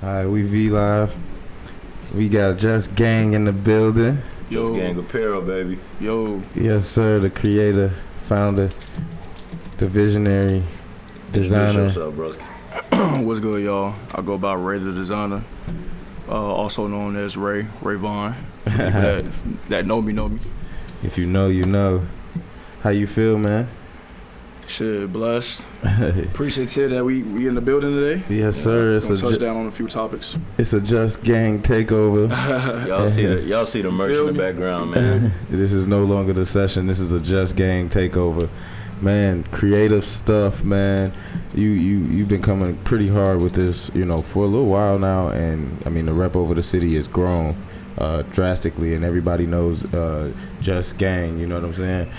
Alright, we V Live. We got Just Gang in the building. Yo. Just Gang apparel, baby. Yo. Yes, sir. The creator, founder, the visionary, designer. What's up, broski? What's good, y'all? I go by RayTheDesigner, also known as Ray Vaughn. that know me. If you know, you know. How you feel, man? Shit, blessed. Appreciative that we in the building today. Yes, sir. It's touch down on a few topics. It's a Just Gang takeover. y'all see the merch in the background, man. This is no longer the session. This is a Just Gang takeover. Man, creative stuff, man. You've been coming pretty hard with this, for a little while now, and I mean the rep over the city has grown drastically, and everybody knows Just Gang. You know what I'm saying?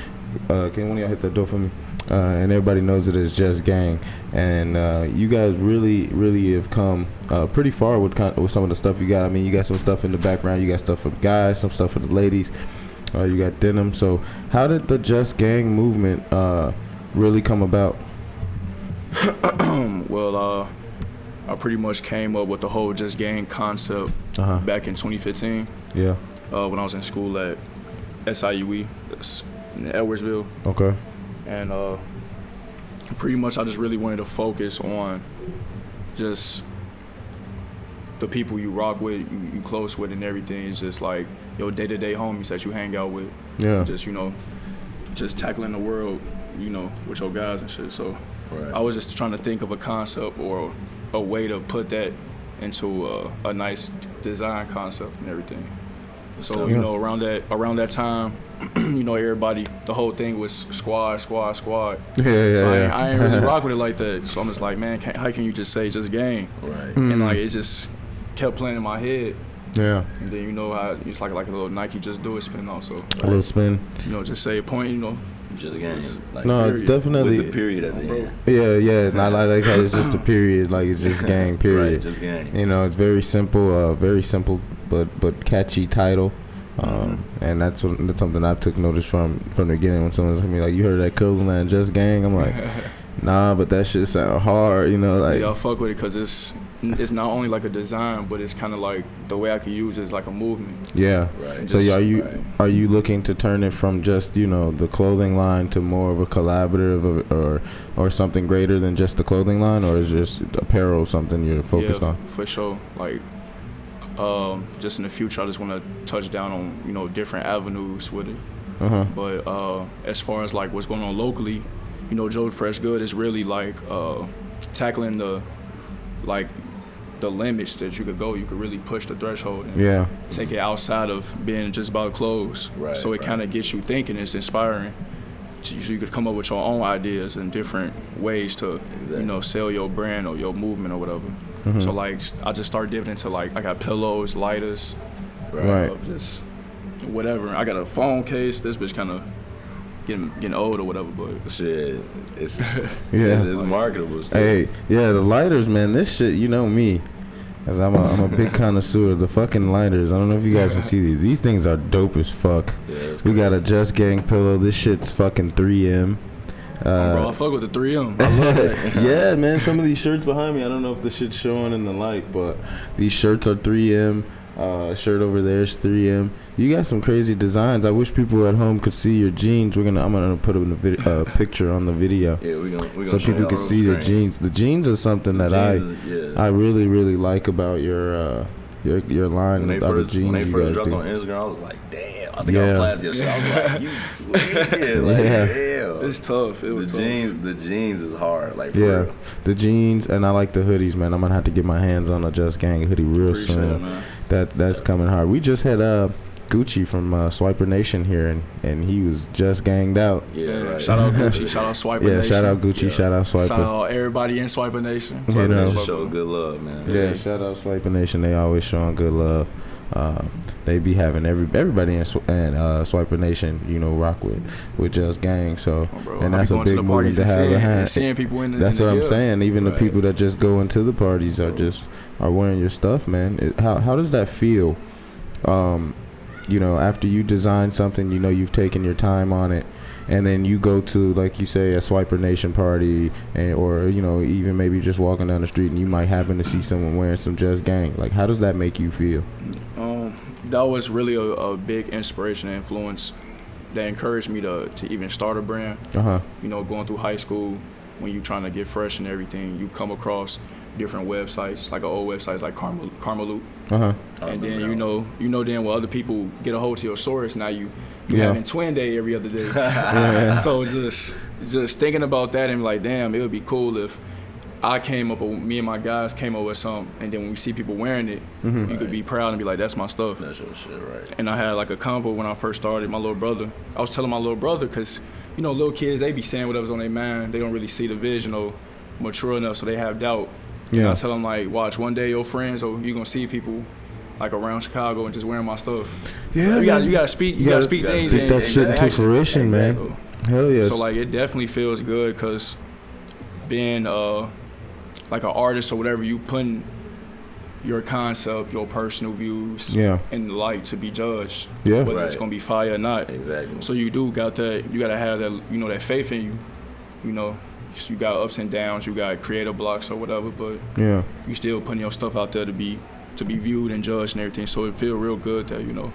Can one of y'all hit that door for me? And everybody knows it as Just Gang, and you guys really have come pretty far with some of the stuff you got. I mean, you got some stuff in the background. You got stuff for the guys, some stuff for the ladies. You got denim. So how did the Just Gang movement really come about? Well, I pretty much came up with the whole Just Gang concept back in 2015. Yeah. When I was in school at SIUE, that's in Edwardsville. Okay. And pretty much I just really wanted to focus on just the people you rock with, you close with, and everything. It's just like your day-to-day homies that you hang out with. Yeah. Just tackling the world, with your guys and shit. So right. I was just trying to think of a concept or a way to put that into a nice design concept and everything. So around that time, everybody, the whole thing was squad. Yeah. So I ain't really rock with it like that. So I'm just like, man, how can you just say Just Gang? Right. And like it just kept playing in my head. Yeah. And then how it's like a little Nike Just Do It spin off. So a little spin. Just say a point. Just Gang. No, it's definitely with the period at the end. Yeah. And I like how it's just a period, like it's Just Gang, period. Right, Just Gang. It's very simple, but catchy title. And that's something I took notice from the beginning when someone's like me, like, you heard that clothing line Just Gang? I'm like, nah, but that shit sound hard, like. Yeah, I fuck with it because it's not only like a design, but it's kind of like the way I can use it is like a movement. Yeah. Right. So are you looking to turn it from just the clothing line to more of a collaborative or something greater than just the clothing line, or is just apparel something you're focused on? For sure. Like. Just in the future, I just want to touch down on different avenues with it. But as far as like what's going on locally, Joe Fresh Good is really like tackling the limits that you could go. You could really push the threshold and take it outside of being just about clothes. Right, so it kind of gets you thinking. It's inspiring. So you could come up with your own ideas and different ways to sell your brand or your movement or whatever. So like I just started dipping into I got pillows, lighters, just whatever. I got a phone case. This bitch kind of getting old or whatever, but shit, it's marketable still. Hey, yeah, the lighters, man. This shit, me, cause I'm a big connoisseur of the fucking lighters. I don't know if you guys can see these. These things are dope as fuck. Yeah, we got a Just Gang pillow. This shit's fucking 3M. Bro, I fuck with the 3M. I love that. Yeah, man. Some of these shirts behind me, I don't know if the shit's showing in the light, but these shirts are 3M. Shirt over there is 3M. You got some crazy designs. I wish people at home could see your jeans. I'm gonna put a picture on the video. Yeah, we gonna so people can see your jeans. The jeans are something that I really like about your line of other jeans. When they you first guys dropped do. on Instagram, I was like, damn. I think I was your shit. I was like, you sweet. Damn. It's tough. It was tough. The jeans is hard. Like, real. The jeans, and I like the hoodies, man. I'm gonna have to get my hands on a Just Gang hoodie real soon. That's coming hard. We just had Gucci from Swiper Nation here, and he was just ganged out. Yeah, right. Shout out Gucci, shout out Swiper Nation. Yeah, shout out Gucci, shout out Swiper. Shout out everybody in Swiper Nation. Show good love, man. Yeah, shout out Swiper Nation. They always showing good love. They be having everybody in Swiper Nation, rock with Just Gang. So, and that's a big movement to have a hand. Seeing people in the That's what I'm saying. Even the people that just go into the parties are wearing your stuff, man. How does that feel? After you design something, you've taken your time on it, and then you go to, like you say, a Swiper Nation party, or even maybe just walking down the street and you might happen to see someone wearing some Just Gang. Like, how does that make you feel? That was really a big inspiration and influence that encouraged me to even start a brand. Going through high school, when you're trying to get fresh and everything, you come across different websites, like old websites like Karma and then then when other people get a hold to your source, now you having twin day every other day. So just thinking about that and like, damn, it would be cool if me and my guys came up with something, and then when we see people wearing it, you could be proud and be like, that's my stuff. That's your shit, right? And I had like a convo when I first started. My little brother, I was telling my little brother, because little kids, they be saying whatever's on their mind. They don't really see the vision or mature enough, so they have doubt. And I tell them, like, watch, one day your friends, or you're gonna see people like around Chicago and just wearing my stuff. Yeah, you gotta speak things speak that shit into fruition, man. Hell yes. So like, it definitely feels good, because being like an artist or whatever, you putting your concept, your personal views in the light to be judged, whether it's gonna be fire or not. Exactly. So you gotta have that, that faith in you. You got ups and downs, you got creative blocks or whatever, but you still putting your stuff out there to be viewed and judged and everything. So it feel real good that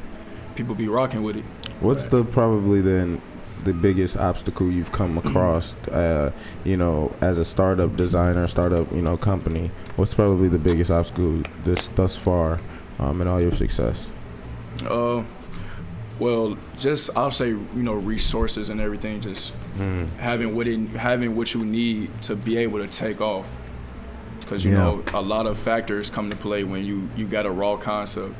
people be rocking with it. What's probably then the biggest obstacle you've come across, as a startup designer, company? What's probably the biggest obstacle thus far in all your success? Well, I'll say, resources and everything, just having what you need to be able to take off. Because, a lot of factors come to play when you got a raw concept,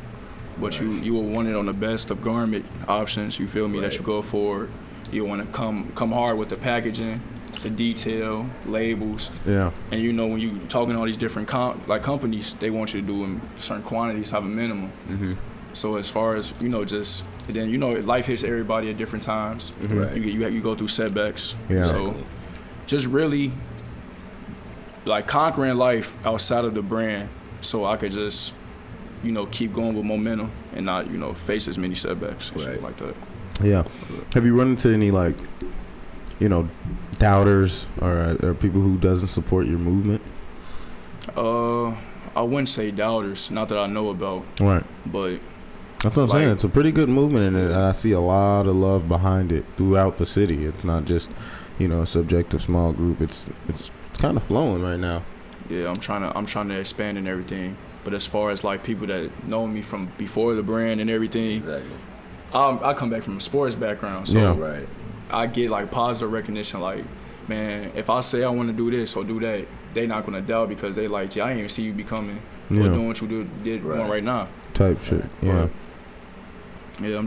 but you will want it on the best of garment options, you feel me, that you go for. You want to come hard with the packaging, the detail, labels. Yeah. And when you talking to all these different companies, they want you to do in certain quantities, have a minimum. Mm-hmm. So as far as life hits everybody at different times. Right. You go through setbacks. Yeah. So just really like conquering life outside of the brand, so I could just keep going with momentum and not face as many setbacks and shit like that. Yeah. Have you run into any doubters or people who doesn't support your movement? I wouldn't say doubters, not that I know about. Right. But that's what I'm saying. It's a pretty good movement, and I see a lot of love behind it throughout the city. It's not just a subjective small group. It's kind of flowing right now. Yeah, I'm trying to expand and everything. But as far as like people that know me from before the brand and everything, exactly. I come back from a sports background, so I get like positive recognition. Like, man, if I say I want to do this or do that, they not gonna doubt, because they like, I ain't even see you becoming or doing what you did right now. Type shit. Yeah. Yeah,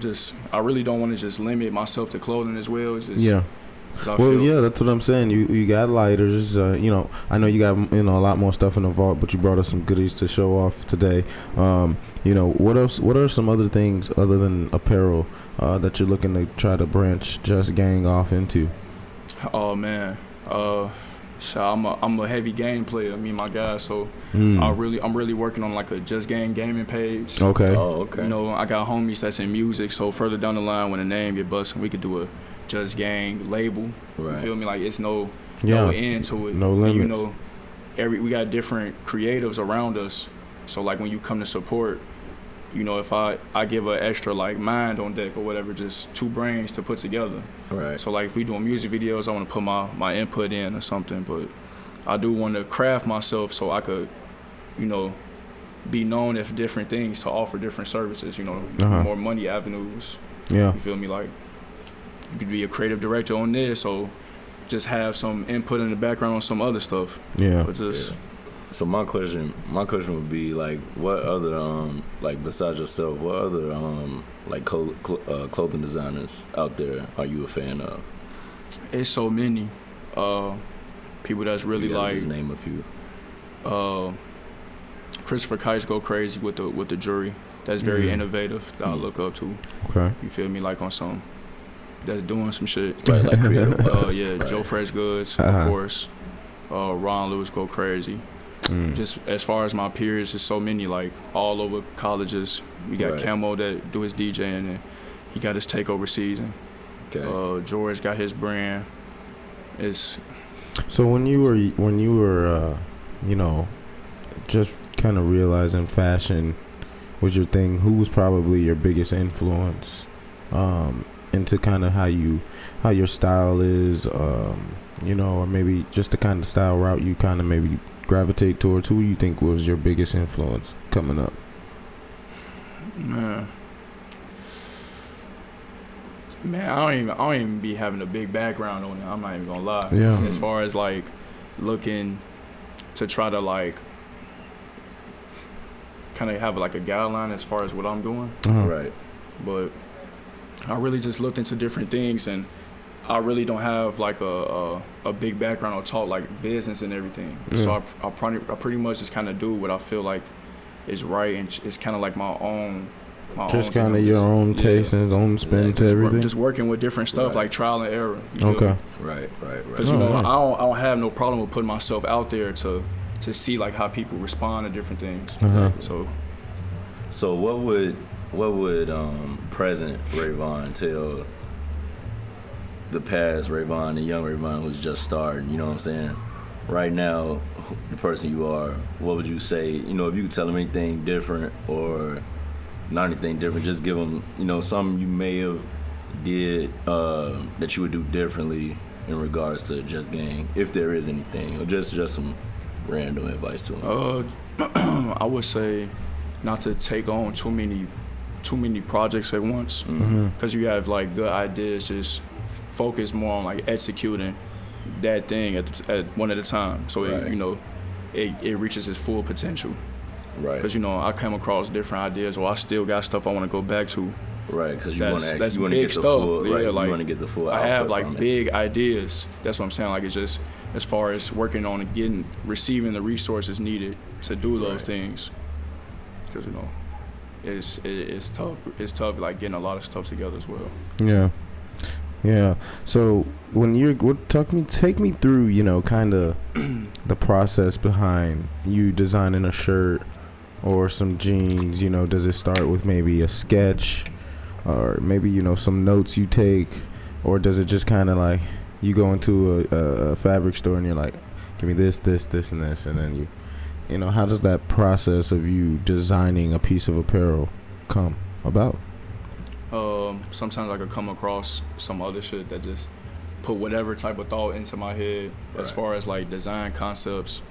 I really don't want to just limit myself to clothing as well. That's what I'm saying. You got lighters. I know you got a lot more stuff in the vault, but you brought us some goodies to show off today. What else? What are some other things other than apparel that you're looking to try to branch Just Gang off into? Oh man, so I'm a heavy game player, me and my guys. So I'm really working on like a Just Gang gaming page. Okay. Oh, okay. I got homies that's in music, so further down the line when the name get busted, we could do a Just Gang label. Right. You feel me? Like, it's no end to it. No limits. We got different creatives around us. So like when you come to support, if I give an extra like mind on deck or whatever, just two brains to put together. Right. So like if we doing music videos, I want to put my input in or something, but I do want to craft myself so I could, be known as different things to offer different services, more money avenues. Yeah. You feel me? Like, you could be a creative director on this, or just have some input in the background on some other stuff. Yeah. But just. So my question would be like, what other besides yourself, what other clothing designers out there are you a fan of? It's so many people that's really just name a few. Christopher Kites go crazy with the jury. That's very innovative that I look up to. Okay. You feel me? Like on some that's doing some shit. Right, like creative. Right. Joe Fresh Goods, of course. Ron Lewis go crazy. Just as far as my peers, there's so many, like all over colleges. We got Camo that do his DJing, and he got his takeover season. Okay. George got his brand. It's So when you were you know, just kind of realizing fashion was your thing, who was probably your biggest influence into kind of how your style is, you know, or maybe just the kind of style route you kind of maybe gravitate towards? Who you think was your biggest influence coming up? Man, I don't even be having a big background on it. I'm not even gonna lie. Yeah. As far as like looking to try to like kind of have like a guideline as far as what I'm doing. Right. But I really just looked into different things, and I really don't have like a big background or taught like business and everything. Yeah. So I pretty much just kind of do what I feel like is right, and it's kind of like my own. Just kind of your own taste and own spin to everything. Just working with different stuff, Right. like trial and error. Okay. Right. Because you know, nice. I don't have no problem with putting myself out there to see like how people respond to different things. So what would present Rayvon tell the past Rayvon, the young Rayvon who's just starting? You know what I'm saying? Right now, the person you are, what would you say? You know, if you could tell him anything different or not anything different, just give him, you know, something you may have did that you would do differently in regards to Just Gang, if there is anything, or just some random advice to him. I would say not to take on too many projects at once, because you have like good ideas. Just focus more on like executing that thing at one at a time, so Right. it reaches its full potential. Right. Because I come across different ideas, or I still got stuff I want to go back to. Right, because you want to that's get big the stuff. full. Yeah, right, like, you want to get the full. I have output like from it. big ideas. That's what I'm saying. Like, it's just as far as working on and receiving the resources needed to do those things. Because it's tough. It's tough, like getting a lot of stuff together as well. Yeah. So when take me through, kind of the process behind you designing a shirt or some jeans. Does it start with maybe a sketch, or maybe some notes you take, or does it just kind of like you go into a fabric store and you're like, give me this, and this, and then how does that process of you designing a piece of apparel come about? Sometimes I could come across some other shit that just put whatever type of thought into my head. As far as like design concepts,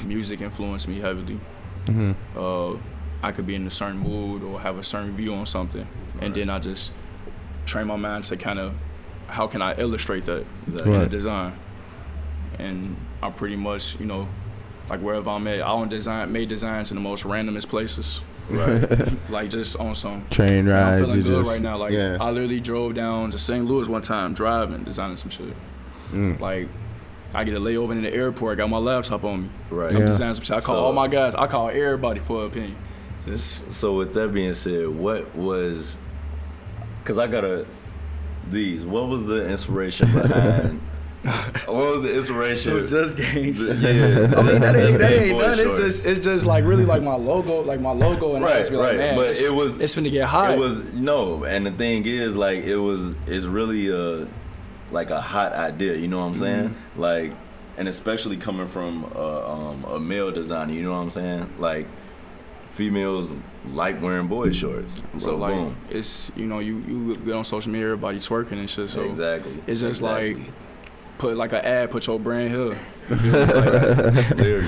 music influenced me heavily. I could be in a certain mood or have a certain view on something, and then I just train my mind to kind of how can I illustrate that in a design. And I pretty much, like wherever I'm at, I made designs in the most randomest places. Right. Like just on some train rides. I'm feeling good right now. Like I literally drove down to St. Louis one time, driving, designing some shit. Like I get a layover in the airport, I got my laptop on me. Right. I'm designing some shit. I call all my guys. I call everybody for an opinion. So with that being said, what was? Because I got what was the inspiration behind? What was the inspiration? So Just Gangs. Yeah. I mean that ain't none. It's just like really like my logo, and I just be like, man, but it's finna get hot. It was and the thing is like it's really like a hot idea, you know what I'm saying? Like, and especially coming from a male designer, you know what I'm saying? Like, females like wearing boy shorts, so like, boom. It's you get on social media, everybody twerking and shit. So exactly. It's just like put like an ad, put your brand here. Literally.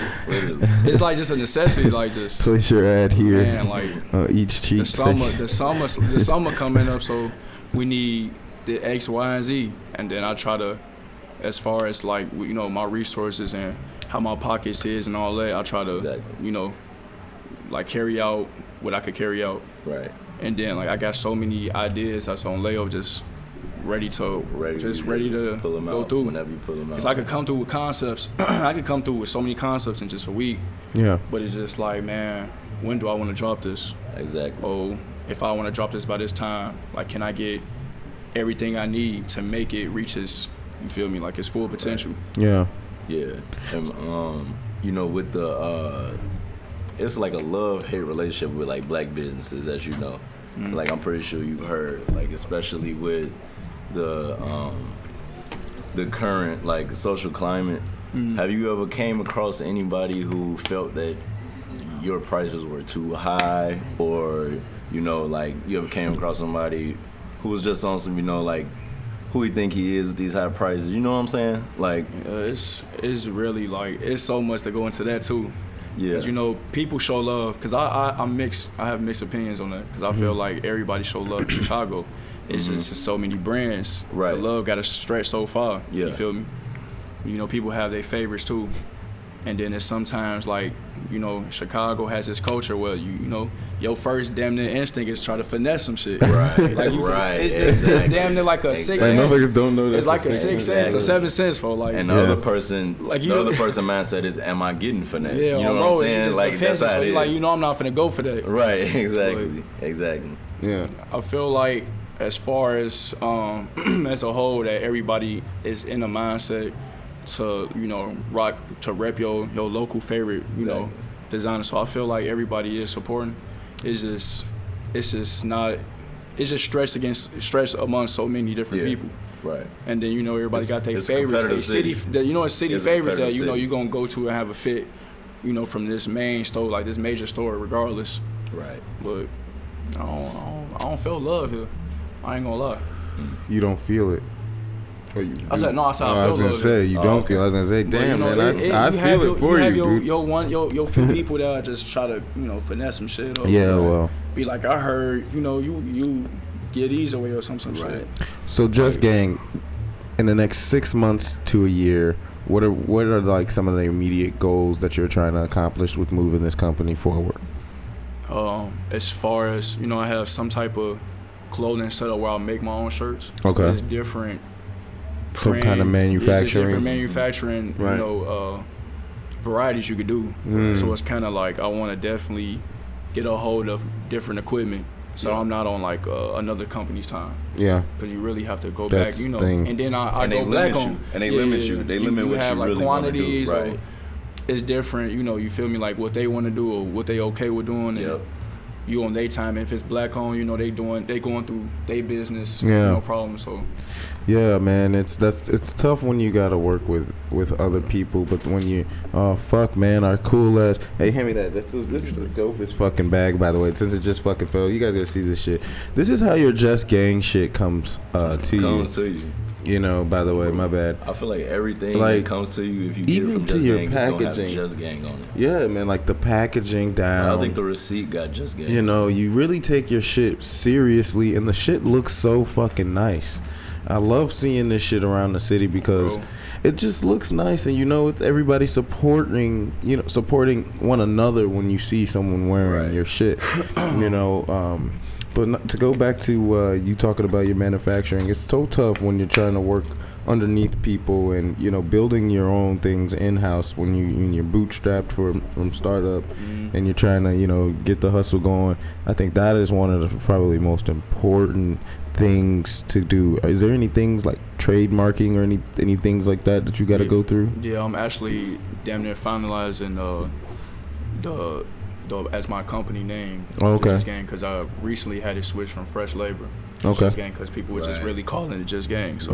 It's like just a necessity, like just place your ad here. Man, like each cheek. The summer coming up, so we need the X, Y, and Z, and then I try to, as far as like my resources and how my pockets is and all that, I try to like carry out what I could carry out. Right. And then like I got so many ideas that's on layup, just ready to pull them go out through. Whenever you pull them out. Because I could come through with concepts. I could come through with so many concepts in just a week. Yeah. But it's just like, man, when do I want to drop this? Exactly. Oh, if I want to drop this by this time, like, can I get everything I need to make it reach its, you feel me, like its full potential? Yeah. Yeah. And, with the, it's like a love-hate relationship with like black businesses, as you know. Like I'm pretty sure you've heard, like especially with the current like social climate. Have you ever came across anybody who felt that your prices were too high, or you know, like you ever came across somebody who was just on some, you know, like who he think he is with these high prices? You know what I'm saying? Like it's really like it's so much to go into that too. Yeah. Because you know people show love. Because I'm mixed. I have mixed opinions on that. Because I feel like everybody show love in Chicago. It's just so many brands. Right. The love got to stretch so far. Yeah. You feel me? You know, people have their favorites too. And then it's sometimes like, you know, Chicago has this culture where you know, your first damn near instinct is try to finesse some shit. Right. Like you Right. it's damn near like a 6 Exactly. cents. Motherfuckers don't know that. It's like a 6 cents or 7 cents for like. And the other person, Like, you the know- other person mindset is, am I getting finesse? Yeah, you know on what I'm road, it's saying? just Like that's defensive. how So it you is. like, you know, I'm not finna go for that. Right. Exactly. Exactly. Yeah. I feel like as far as as a whole, that everybody is in a mindset to, you know, rep your local favorite, you know, Exactly. designer. So I feel like everybody is supporting. It's just stress among so many different Yeah. people. Right. And then, you know, everybody got their it's a favorites, they competitive city, you know, it's city It's a favorites that, competitive you know, city. you're gonna go to and have a fit, you know, from this main store, like this major store regardless. Right. But I don't feel love here. I ain't gonna lie. You don't feel it. Or you I said do? no. I said Oh, I I feel was gonna love. say you don't okay. feel. I was gonna say, But, damn, you know, man, I you feel it for you, dude. Your few people that just try to, you know, finesse some shit. Or Yeah, like, well. be like, I heard, you know, you get these away or some Right. shit. So, Just Gang, in the next 6 months to a year, what are like some of the immediate goals that you're trying to accomplish with moving this company forward? As far as, you know, I have some type of clothing setup where I'll make my own shirts. Okay. There's different Some kind of brand- manufacturing. There's different manufacturing, Right. you know, varieties you could do. So it's kind of like I want to definitely get a hold of different equipment, so I'm not on like another company's time. Yeah. Because you really have to go That's back, you know. the thing. And then I And they go back limit on. you. And they limit you. They limit you what have you like really wanna do, quantities. right. Or it's different, you know. You feel me? Like what they want to do or what they okay with doing. Yep. And you on their time. If it's black owned, you know, they going through their business. Yeah. No problem. So Yeah, man, it's tough when you gotta work with other people, but when you, oh fuck, man, our cool ass. Hey, hand me that. This is the dopest fucking bag, by the way. Since it just fucking fell, you guys gotta see this shit. This is how your Just Gang shit comes Comes you. to you. You know, by the way, my bad. I feel like everything Like, that comes to you, if you get even it from to Just your Gang, it's gonna have packaging. Just Gang on it. Yeah, man, like the packaging down. I think the receipt got Just Gang. You know, you really take your shit seriously, and the shit looks so fucking nice. I love seeing this shit around the city because Bro. it just looks nice, and you know, it's everybody supporting one another when you see someone wearing Right. your shit. You know, but to go back to you talking about your manufacturing, it's so tough when you're trying to work underneath people and, you know, building your own things in-house when you're bootstrapped from startup and you're trying to, you know, get the hustle going. I think that is one of the probably most important things to do. Is there any things like trademarking or any things like that you got to go through? yeah, I'm actually damn near finalizing the as my company name. Oh, okay. Just Gang, because I recently had it switched from Fresh Labor. to Okay. Just Gang, because people were just Right. really calling it Just Gang. So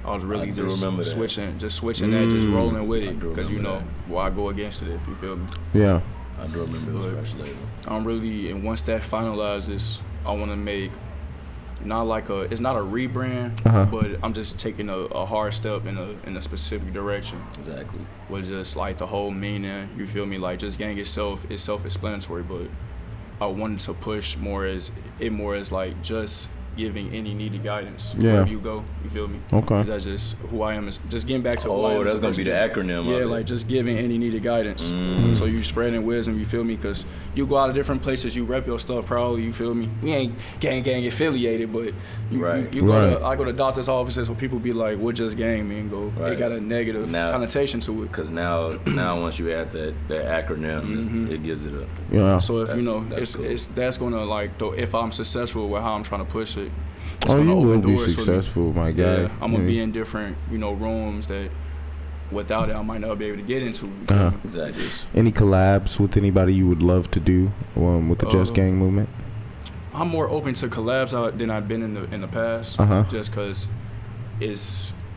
I was really I do just remember that. switching that, just rolling with I it, do because you remember know why go against it if you feel me. Yeah. I do remember those But- fresh label. I'm really, and once that finalizes, I want to make it's not a rebrand, Uh-huh. but I'm just taking a hard step in a specific direction. Exactly. With just like the whole meaning, you feel me? Like Just Gang itself is self-explanatory, but I wanted to push more as like just giving any needed guidance wherever you go. You feel me? Okay. 'Cause that's just who I am. Is just getting back to who I am. that's as a gonna be the person. acronym Yeah, of it. like just giving any needed guidance. So you spreading wisdom. You feel me? Because you go out of different places, you rep your stuff proudly. You feel me? We ain't gang affiliated, but Right. you go Right. I go to doctor's offices where people be like, "What Just Gang?" Me and go. They Right. got a negative Now- connotation to it. Because now once you add that acronym, it gives it a. Yeah. So if you That's- know, that's cool. that's gonna like if I'm successful with how I'm trying to push it, it's Oh, gonna you open will be doors for me. successful, my guy. Yeah, I'm gonna Yeah. be in different rooms that without it I might not be able to get into. Uh-huh. Exactly. Any collabs with anybody you would love to do with the Just Uh, Gang movement? I'm more open to collabs than I've been in the past. Just because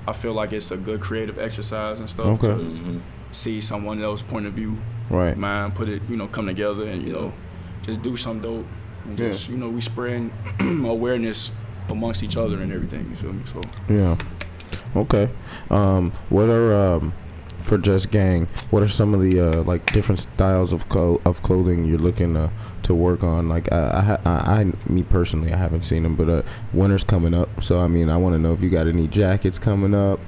I feel like it's a good creative exercise and stuff to see someone else's point of view. Right. Man, put it, come together and, just do something dope. And just, we spreading awareness amongst each other and everything, you feel me? So yeah. Okay. What are for Just Gang, what are some of the like different styles of clothing you're looking to work on? Like me personally, I haven't seen them, but winter's coming up, so I mean, I want to know if you got any jackets coming up,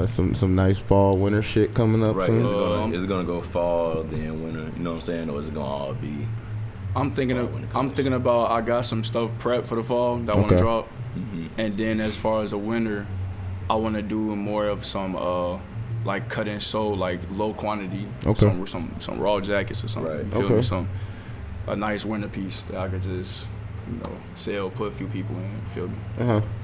some nice fall winter shit coming up. Right. Soon? Is it gonna go fall then winter? You know what I'm saying, or is it gonna all be? I'm thinking about. I got some stuff prepped for the fall that I want to drop, and then as far as the winter, I want to do more of some like cut and sew, like low quantity, some raw jackets or something. Right. You feel me? A nice winter piece that I could just sell, put a few people in. You feel me?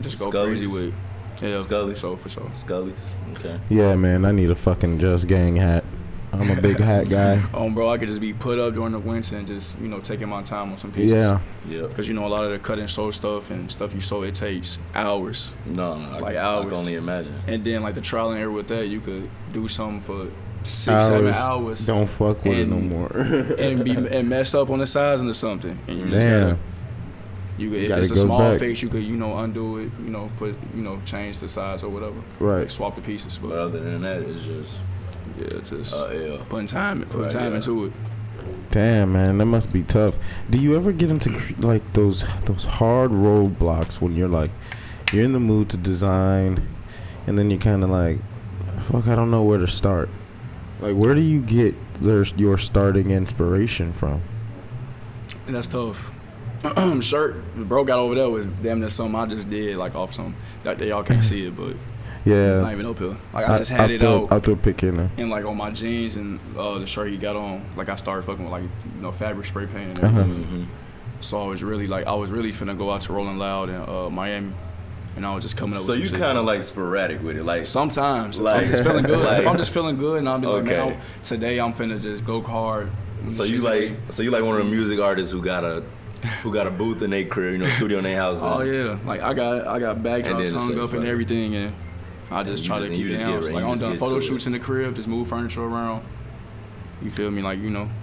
Just go crazy with. Yeah, Scullies. For sure. Scullies. Okay. Yeah, man, I need a fucking Just Gang hat. I'm a big hat guy. Bro, I could just be put up during the winter and just, taking my time on some pieces. Yeah. Because, a lot of the cut and sew stuff and stuff you sew, it takes hours. No, hours. I can only imagine. And then, like, the trial and error with that, you could do something for 6-7 hours. Don't fuck with it no more. and mess up on the sizing or something. And you Damn. If it's a small fix, you could, undo it, put, change the size or whatever. Right. Like, swap the pieces. But other than that, it's just... Yeah, just putting time into it. Damn, man, that must be tough. Do you ever get into like those hard roadblocks when you're in the mood to design, and then you're kind of like, fuck, I don't know where to start. Like, where do you get your starting inspiration from? And that's tough. Shirt bro got over there was damn near something I just did, like off some that y'all can't see it, but. Yeah, it's not even up here. Like I just had it out. I'll throw a pic in there. And like on my jeans and the shirt he got on, like I started fucking with fabric spray paint and everything. So I was really finna go out to Rolling Loud in Miami, and I was just coming up. So with you kind of like sporadic with it, like sometimes. Like I'm just feeling good. If I'm just feeling good, and I'll be like, man, today I'm finna just go hard. So you like one of the music artists who got a booth in their crib, studio in their house. Oh yeah, like I got backdrops hung up and everything, and I just try to keep it down. Like I'm done photo shoots in the crib, just move furniture around. You feel me? Like,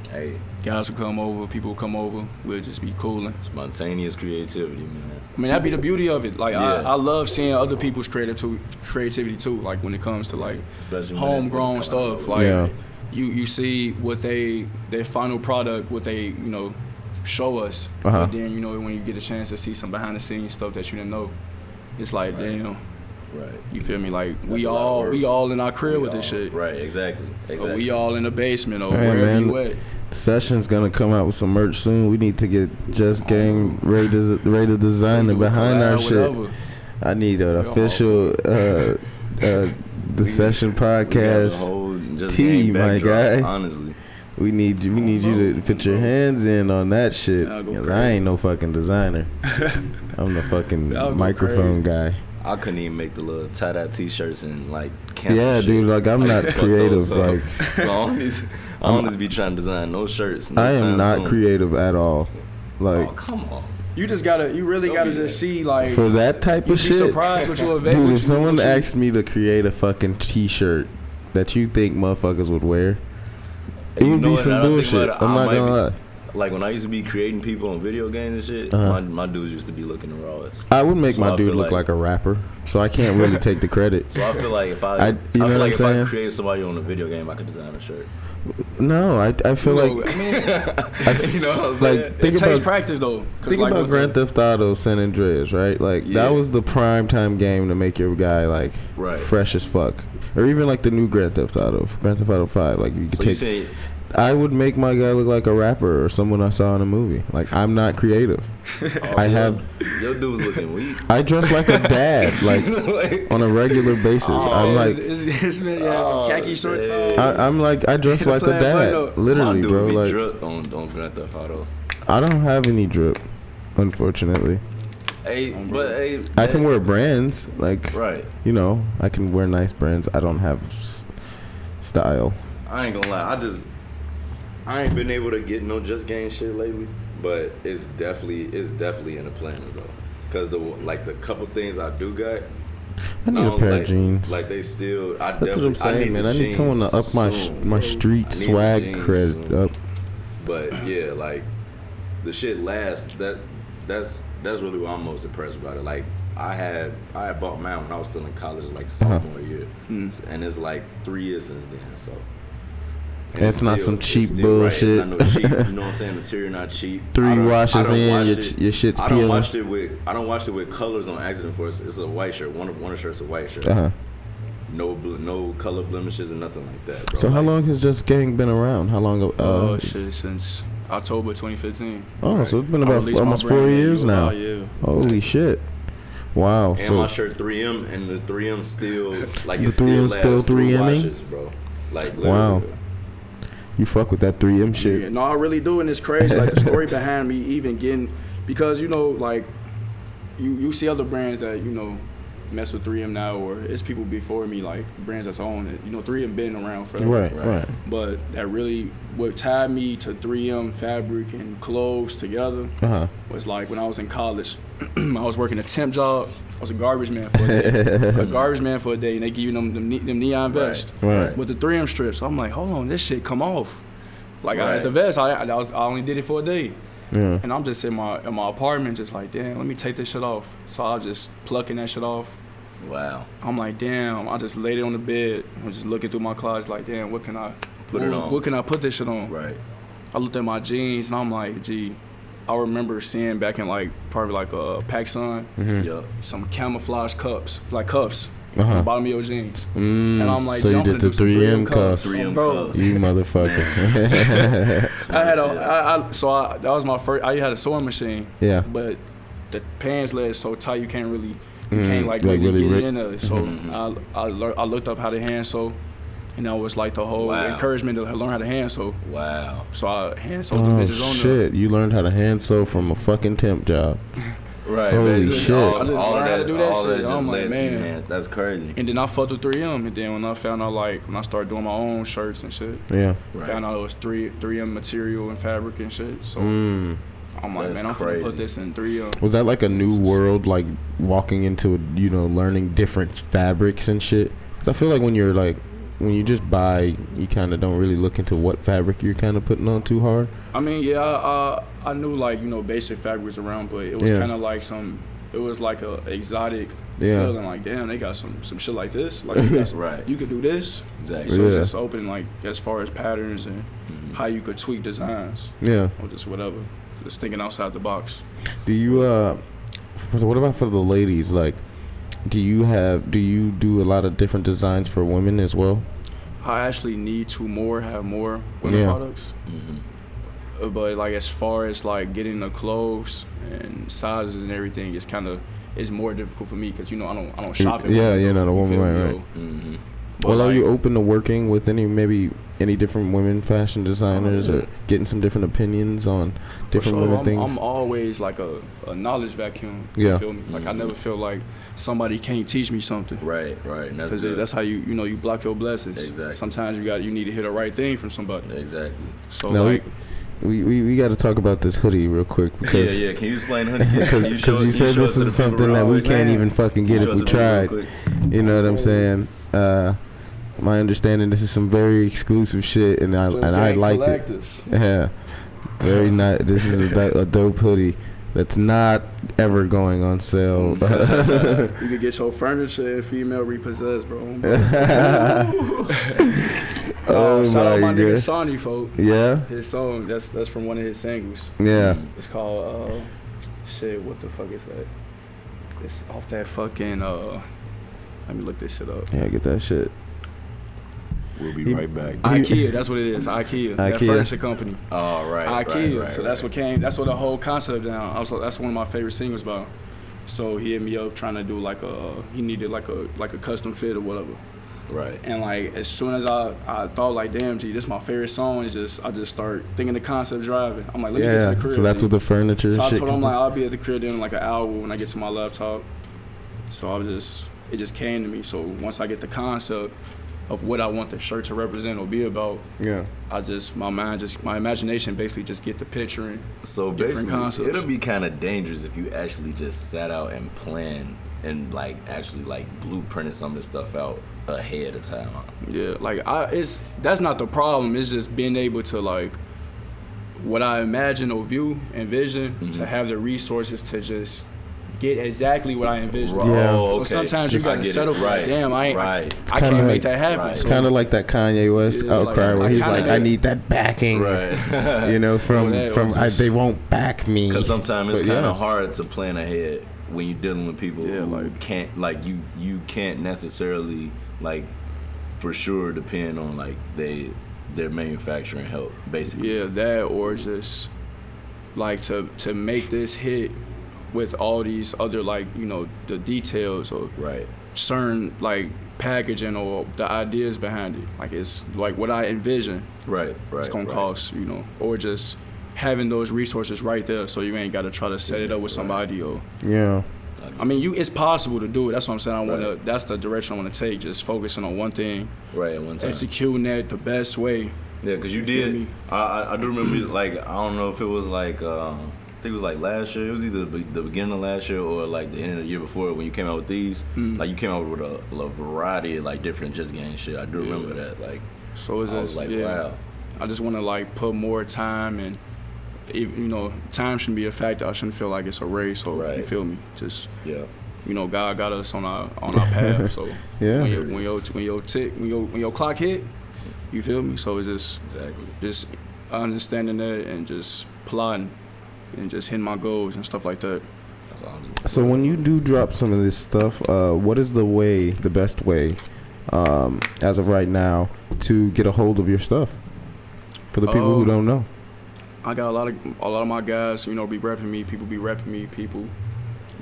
hey, guys will come over, people will come over. We'll just be cooling. Spontaneous creativity, man. I mean, that'd be the beauty of it. Like, I love seeing other people's creativity too. Like when it comes to like especially homegrown stuff. Like you see what their final product, what they show us. But then when you get a chance to see some behind the scenes stuff that you didn't know, it's like damn. Right. You feel me? Like we all in our crib with this shit. Right, exactly. But we all in the basement or wherever you at. The session's gonna come out with some merch soon. We need to get Just Gang RayTheDesigner behind our shit. I need an official the Session Podcast tee, my guy. Honestly. We need you to put your hands in on that shit. Cause I ain't no fucking designer. I'm the fucking microphone guy. I couldn't even make the little tie-dye t-shirts and cancel shit. Dude, like I'm not creative. So I don't need to be trying to design no shirts. I am not creative at all. Like, oh, come on. You really gotta just see for that type of shit. You'd be surprised what you'll dude, if someone asked me to create a fucking t-shirt that you think motherfuckers would wear, it would be some bullshit. I'm not gonna lie. Like when I used to be creating people on video games and shit, my dudes used to be looking the rawest. I would make my dude look like a rapper, so I can't really take the credit. So I feel like if I create somebody on a video game, I could design a shirt. No, I feel like I mean, you know what I'm saying? Think it about takes practice though. Think about Grand Theft Auto San Andreas, right? Like that was the prime time game to make your guy fresh as fuck, or even like the new Grand Theft Auto 5. Like you could I would make my guy look like a rapper or someone I saw in a movie. Like I'm not creative. Your dude's looking weak. I dress like a dad, like on a regular basis. I'm like, this man has some khaki shorts on. I'm like, I dress like a dad, literally, bro. Like drip on Grand Theft Auto. I don't have any drip, unfortunately. I can wear brands, like I can wear nice brands. I don't have style. I ain't gonna lie, I ain't been able to get no Just Gang shit lately, but it's definitely in the plans though. Cause the couple things I do got. I need a pair of jeans. Like they still. That's what I'm saying, man. I need someone to up my street swag credit up. But yeah, like the shit lasts. That's really what I'm most impressed about it. Like I had bought mine when I was still in college, like sophomore year, and it's like 3 years since then. So. And it's not some cheap bullshit. Right. It's not no cheap. You know what I'm saying? Material not cheap. 3 washes in, your shit's peeling. I don't wash it with colors on accident for it. It's a white shirt. One of the shirts a white shirt. No color blemishes and nothing like that, bro. So how long has Just Gang been around? How long? Shit, since October 2015. Oh, right. So it's been about almost 4 years now. Yeah. Holy shit. Wow. And my shirt 3M, and the 3M still like the 3M still 3Ming, washes, bro. Like literally. Wow. You fuck with that 3M shit. Yeah, no, I really do, and it's crazy. Like the story behind me even getting, because you know, like you see other brands that mess with 3M now, or it's people before me, like brands that's on it. 3M been around forever. Right. But that really what tied me to 3M fabric and clothes together was like when I was in college. I was working a temp job. I was a garbage man for a day. And they give you them neon vests with the 3M strips. I'm like, hold on, this shit come off. Like I had the vest, I only did it for a day. Yeah. And I'm just in my apartment, just like, damn, let me take this shit off. So I was just plucking that shit off. Wow. I'm like, damn. I just laid it on the bed. I'm just looking through my closet, like, damn, what can I put this shit on? Right. I looked at my jeans and I'm like, gee. I remember seeing back in probably a PacSun, some camouflage cuffs on the bottom of your jeans. And I'm like, so you did the 3M cuffs. 3M cuffs. You motherfucker. That was my first. I had a sewing machine. Yeah. But the pants leg is so tight you can't really really get in it. So I looked up how to hand sew. And that was like the whole encouragement to learn how to hand sew. Wow. So I hand sewed the bitches on there. Shit, you learned how to hand sew from a fucking temp job. Right. Holy shit. I just learned how to do that shit. I'm like, man, that's crazy. And then I fucked with 3M. And then when I found out, when I started doing my own shirts and shit, found out it was 3M material and fabric and shit. So I'm like, that's man, I'm crazy. finna put this in 3M. Was that like a new world, like walking into, learning different fabrics and shit? 'Cause I feel like when you just buy, you kind of don't really look into what fabric you're kind of putting on too hard. I mean, I knew basic fabrics around, but it was kind of like it was like a exotic feeling. Like, damn, they got some shit like this. Like, you got you could do this. Exactly. So it's just open as far as patterns and how you could tweak designs. Yeah. Or just whatever. Just thinking outside the box. Do you what about for the ladies? Like, do you do a lot of different designs for women as well? I actually need to have more women products. But as far as getting the clothes and sizes and everything, it's more difficult for me because I don't shop. You're not a woman, right? Well, are you open to working with any different women fashion designers or getting some different opinions on different women things? I'm always a knowledge vacuum. You feel me? I never feel like somebody can't teach me something. Right. Because that's how you block your blessings. Exactly. Sometimes you need to hear the right thing from somebody. Exactly. So now we got to talk about this hoodie real quick because Can you explain hoodie? Because you said this is something that we can't even fucking get if we tried. You know what I'm saying? My understanding, this is some very exclusive shit, and I like it. Yeah, very nice. This is a dope hoodie that's not ever going on sale. You could get your furniture and female repossessed, bro. Shout out my nigga Sonny, folk. Yeah. His song, that's from one of his singles. Yeah. It's called what the fuck is that? It's off that fucking let me look this shit up. Yeah, get that shit. We'll be right back. IKEA, that's what it is. IKEA. That furniture company. Oh, right. IKEA. Right, so that's what came. That's what the whole concept down. That's one of my favorite singles about. So he hit me up trying to do he needed like a custom fit or whatever. Right. And as soon as I thought damn, gee, this is my favorite song. I just start thinking the concept driving. I'm like, let me get to the crib. So that's what the furniture. So I told him I'll be at the crib in an hour when I get to my laptop. So it just came to me. So once I get the concept, of what I want the shirt to represent or be about. Yeah. My imagination basically just get the picture and So different basically, concepts. it'll be kind of dangerous if you actually just sat out and planned and like actually like blueprinted some of this stuff out ahead of time. Yeah, like that's not the problem. It's just being able to like what I imagine or envision to have the resources to just get exactly what I envision. Yeah. Oh, So okay. sometimes you gotta settle for right. damn, I kinda can't make that happen. right. It's So kind of like that Kanye West It's outcry like, where I he's kinda like, I need that backing, Right. you know, from they won't back me. Because sometimes it's But, kind yeah. of hard to plan ahead when you're dealing with people Yeah, who like- can't, like you can't necessarily like for sure depend on like their manufacturing help basically. yeah, that or just like to make this hit with all these other like, you know, the details or Right. certain like packaging or the ideas behind it. Like it's like what I envision. Right. It's gonna cost, you know, or just having those resources right there so you ain't gotta try to set it up with somebody or Yeah. I mean it's possible to do it. That's what I'm saying. Right. That's the direction I wanna take, just focusing on one thing, Right. At one time. executing that the best way. Yeah, because you feel did. me? I do remember like I don't know if it was like I think it was like last year. It was either the beginning of last year or like the end of the year before when you came out with these. Like you came out with a variety of like different Just Gang shit. I do remember that. Like So it's I just was like, yeah. wow. I just wanna like put more time and you know, time shouldn't be a factor. I shouldn't feel like it's a race. So Right. you feel me? Just Yeah. you know, God got us on our path. So Yeah. when your clock hit, you feel me? So it's Exactly. just understanding that and just plotting and just hitting my goals and stuff like that. That's all. So when you do drop some of this stuff, what is the best way, as of right now, to get a hold of your stuff? For the people who don't know. I got a lot of my guys, you know, be repping me. People be repping me. People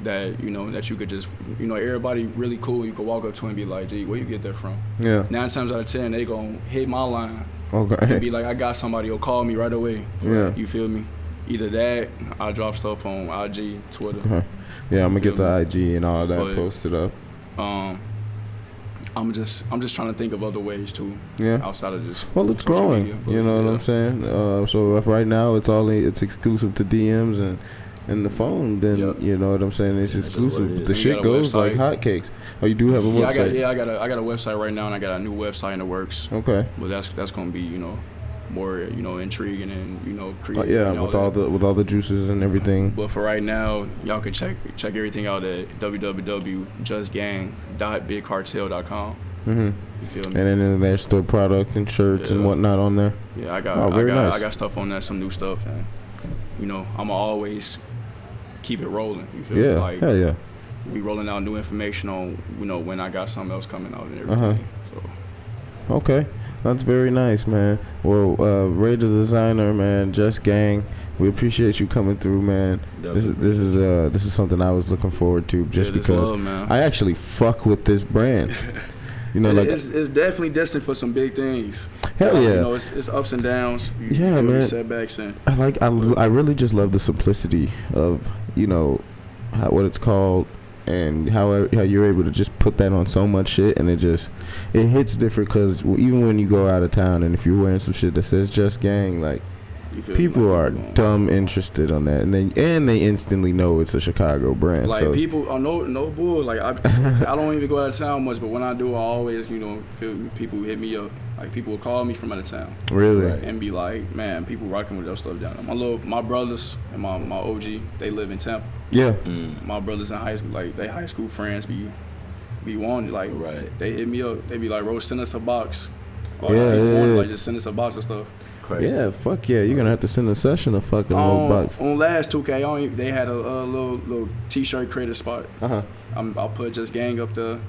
that you know that you could just, you know, everybody really cool. You could walk up to and be like, "Gee, where you get that from?" Yeah. 9 times out of 10, they gonna hit my line and Okay. be like, "I got somebody." Or call me right away. Yeah. You feel me? Either that, I drop stuff on IG, Twitter. Okay. Yeah, I'm gonna get Feel the me? IG and all that But- posted up. I'm just trying to think of other ways too. Yeah. Outside of just Well, it's social growing. media, but You know what yeah. I'm saying? So if right now it's exclusive to DMs and the phone, then Yep. you know what I'm saying. It's That's just what exclusive. it is. The And you shit got a goes like website. hotcakes. Oh, you do have a Yeah, website. I got a website right now, and I got a new website in the works. Okay. But that's gonna be, you know, more, you know, intriguing and, you know, Oh, creative. yeah, and with all the juices and everything. But for right now, y'all can check everything out at www.justgang.bigcartel.com. Mm-hmm. You feel me? And then there's the product and shirts and Yeah. whatnot on there. Yeah, I got Oh, very nice. I got stuff on there, some new stuff, and you know, I'ma always keep it rolling. You feel me? Yeah. Like Hell yeah. be rolling out new information on, you know, when I got something else coming out and everything. Uh-huh. So Okay, that's very nice, man. Well, RayTheDesigner, man, Just Gang, we appreciate you coming through, man. This is something I was looking forward to just yeah, this because love, man. I actually fuck with this brand. You know, like it's definitely destined for some big things. hell yeah. You know, it's ups and downs. Yeah, feel me, man. Setbacks and I really just love the simplicity of, you know, what it's called and how you're able to just put that on so much shit, and it hits different because even when you go out of town and if you're wearing some shit that says Just Gang, like you feel me? people Like, are you know, dumb interested on that, and they instantly know it's a Chicago brand. Like so people, no bull. Like I don't even go out of town much, but when I do, I always, you know, feel people hit me up. Like people will call me from out of town really, and be like, "Man, people rocking with your stuff down there." My brothers and my OG, they live in Tampa. yeah, My brothers in high school, like they high school friends, be wanting, like Right. they hit me up. They be like, "Rose, send us a box." Like, Yeah, people yeah, want, yeah. like just send us a box of stuff. Crazy. yeah, fuck yeah, you're gonna have to send a session a fucking little box. On last 2K, they had a little t-shirt creator spot. I'll put Just Gang up there,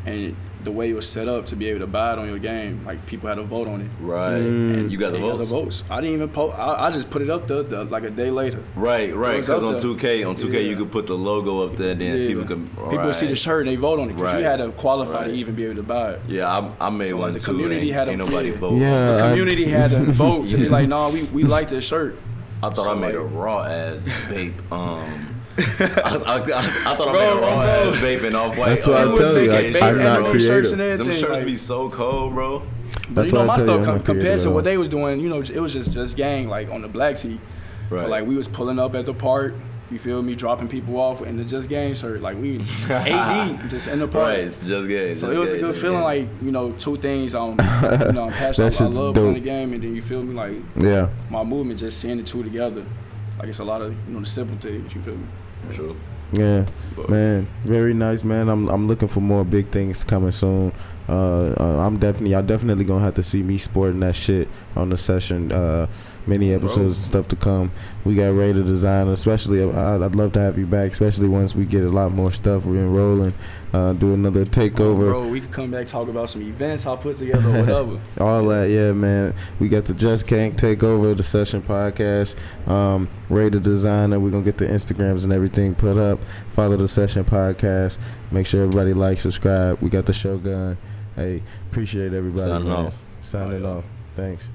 and the way it was set up to be able to buy it on your game, like people had to vote on it. Right. And you got the They got the votes. votes. I didn't even post. I just put it up there like a day later. Right. It Because was on up 2K, there. you could put the logo up there, then Yeah. people can. People see the shirt and they vote on it because Right. you had to qualify to Right. even be able to buy it. Yeah, I made So, like, one the too. community had a- ain't nobody yeah. vote. Yeah, The community had to vote to be like, "No, we like this shirt." I thought So, I made a like- raw ass vape I thought I made a raw ass vaping off white. That's what I tell you. I'm not shirts and creative. Them everything. shirts like, be so cold, bro. but That's you know, what I my tell you, stuff I'm not compared creative to at what all. they was doing, you know, it was just gang, like on the Black Tee. Right. But, like, we was pulling up at the park, you feel me, dropping people off in the Just Gang shirt. Like, we was 8 deep just in the park. Right, it's just gay. So it was a good feeling, like, you know, two things. I'm passionate. I shit's love dope. playing the game, and then you feel me, like, Yeah. my movement, just seeing the two together. Like, it's a lot of, you know, the simple things, you feel me? True. Yeah, But- man, very nice, man. I'm looking for more big things coming soon. Y'all definitely gonna have to see me sporting that shit on the session. Many episodes and stuff to come. We got RayTheDesigner, especially. I'd love to have you back, especially once we get a lot more stuff. We're enrolling, do another takeover. Bro, we could come back, talk about some events I'll put together or whatever. All that, yeah, man. We got the Just Gang Takeover, the Session Podcast, RayTheDesigner. We're gonna get the Instagrams and everything put up. Follow the Session Podcast. Make sure everybody like, subscribe. We got the Shogun. Hey, appreciate everybody. Signing man. off. Signing off. Thanks.